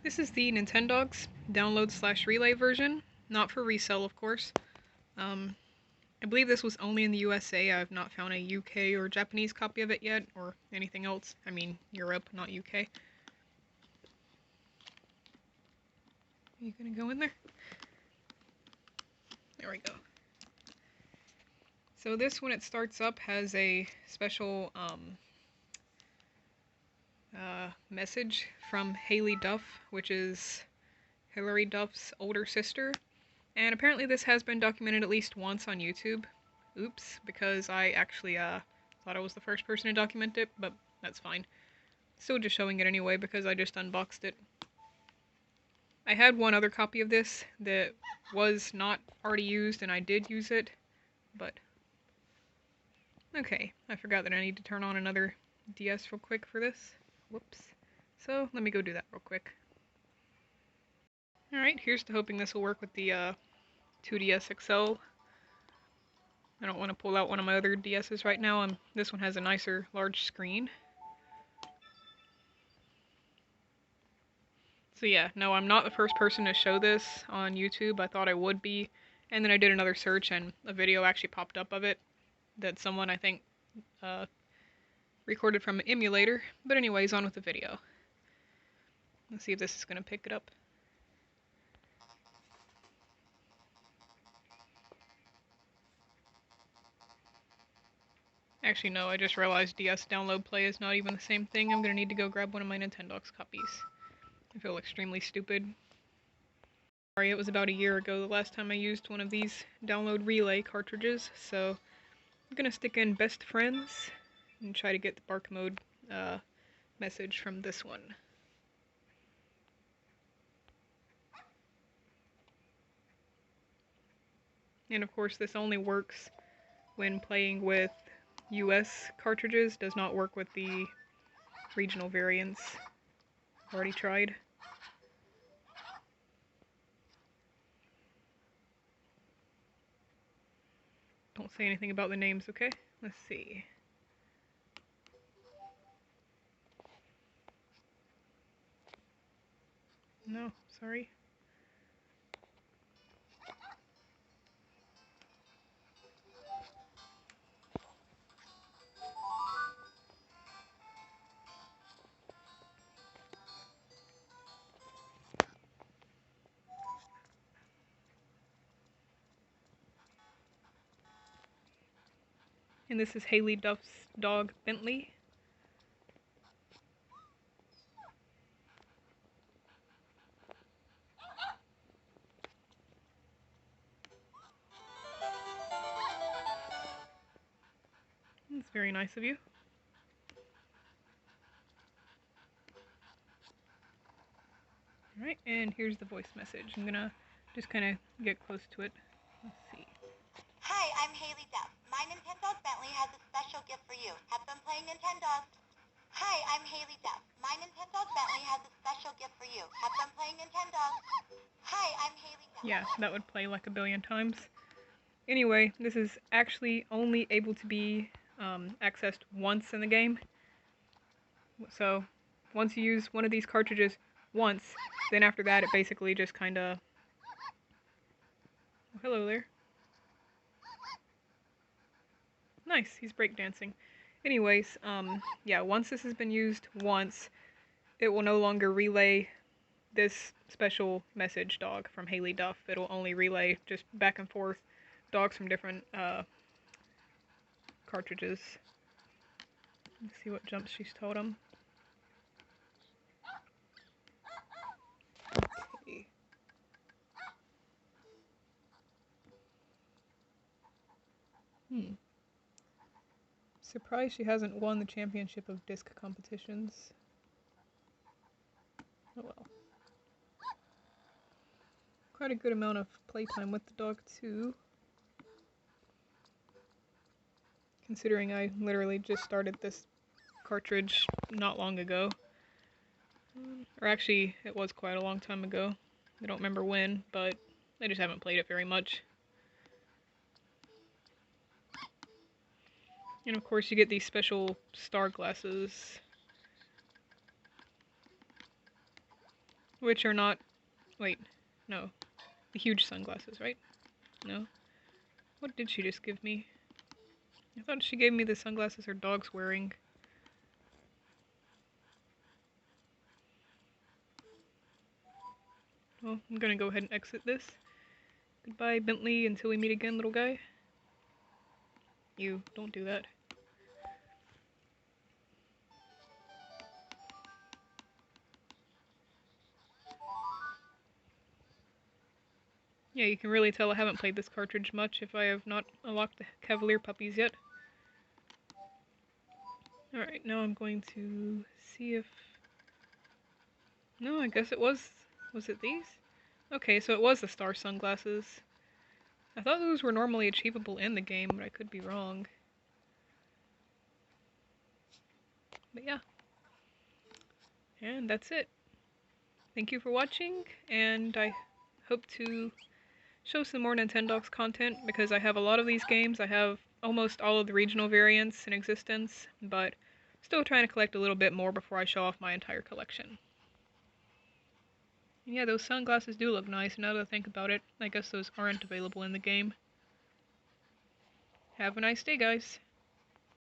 This is the Nintendogs download/relay version, not for resale, of course. I believe this was only in the USA. I've not found a UK or Japanese copy of it yet, or anything else. I mean, Europe, not UK. Are you gonna go in there? There we go. So this, when it starts up, has a special message from Haley Duff, which is Hilary Duff's older sister. And apparently this has been documented at least once on YouTube. Oops, because I actually thought I was the first person to document it, but that's fine. Still just showing it anyway because I just unboxed it. I had one other copy of this that was not already used, and I did use it, but... Okay, I forgot that I need to turn on another DS real quick for this. Whoops. So, let me go do that real quick. Alright, here's to hoping this will work with the 2DS XL. I don't want to pull out one of my other DS's right now. This one has a nicer, large screen. So yeah, no, I'm not the first person to show this on YouTube. I thought I would be. And then I did another search and a video actually popped up of it that someone, I think, recorded from an emulator. But anyways, on with the video. Let's see if this is going to pick it up. Actually, no, I just realized DS download play is not even the same thing. I'm going to need to go grab one of my Nintendogs copies. I feel extremely stupid. Sorry, it was about a year ago the last time I used one of these download relay cartridges, so I'm going to stick in best friends and try to get the bark mode message from this one. And of course this only works when playing with US cartridges, does not work with the regional variants. Already tried. Don't say anything about the names, okay? Let's see. No, sorry. And this is Haley Duff's dog, Bentley. That's very nice of you. Alright, and here's the voice message. I'm gonna just kind of get close to it. Let's see. Hi, I'm Haley Duff. My Nintendogs Bentley has a special gift for you. Have fun playing Nintendogs. Hi, I'm Haley Duff. My Nintendogs Bentley has a special gift for you. Have fun playing Nintendogs. Hi, I'm Haley Duff. Yeah, that would play like a billion times. Anyway, this is actually only able to be accessed once in the game. So, once you use one of these cartridges once, then after that it basically just kinda... Oh, hello there. Nice, he's breakdancing. Anyways, yeah, once this has been used once, it will no longer relay this special message dog from Haley Duff. It'll only relay just back and forth dogs from different cartridges. Let's see what jumps she's told him. Okay. Surprised she hasn't won the championship of disc competitions. Oh well. Quite a good amount of playtime with the dog too. Considering I literally just started this cartridge not long ago. Or actually, it was quite a long time ago. I don't remember when, but I just haven't played it very much. And of course you get these special star glasses. Which are not... Wait, no. The huge sunglasses, right? No? What did she just give me? I thought she gave me the sunglasses her dog's wearing. Well, I'm gonna go ahead and exit this. Goodbye, Bentley, until we meet again, little guy. You, don't do that. Yeah, you can really tell I haven't played this cartridge much if I have not unlocked the Cavalier puppies yet. Alright, now I'm going to see if... No, I guess it was... Was it these? Okay, so it was the star sunglasses. I thought those were normally achievable in the game, but I could be wrong. But yeah. And that's it. Thank you for watching, and I hope to show some more Nintendogs content, because I have a lot of these games. I have almost all of the regional variants in existence, but still trying to collect a little bit more before I show off my entire collection. And yeah, those sunglasses do look nice. Now that I think about it, I guess those aren't available in the game. Have a nice day, guys.